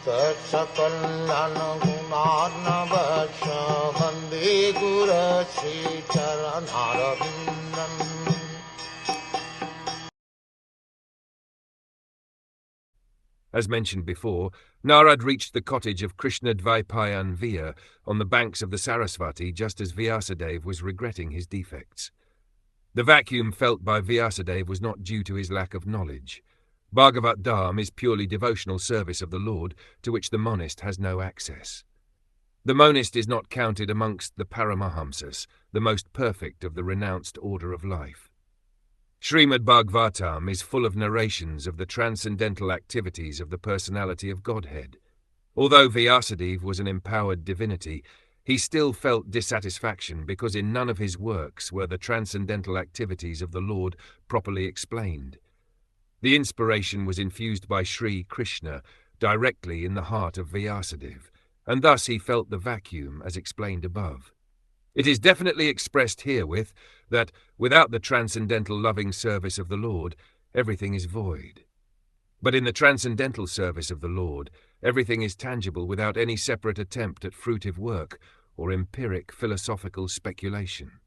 Sakal Gunarnavasha Vande Guru Sri Charanaravindan. As mentioned before, Narad reached the cottage of Krishna Dvaipayan Viya on the banks of the Sarasvati just as Vyasadeva was regretting his defects. The vacuum felt by Vyasadeva was not due to his lack of knowledge. Bhagavatam is purely devotional service of the Lord, to which the monist has no access. The monist is not counted amongst the Paramahamsas, the most perfect of the renounced order of life. Srimad Bhagwatam is full of narrations of the transcendental activities of the personality of Godhead. Although Vyasadeva was an empowered divinity, he still felt dissatisfaction because in none of his works were the transcendental activities of the Lord properly explained. The inspiration was infused by Sri Krishna directly in the heart of Vyasadeva, and thus he felt the vacuum as explained above. It is definitely expressed herewith that, without the transcendental loving service of the Lord, everything is void. But in the transcendental service of the Lord, everything is tangible without any separate attempt at fruitive work or empiric philosophical speculation.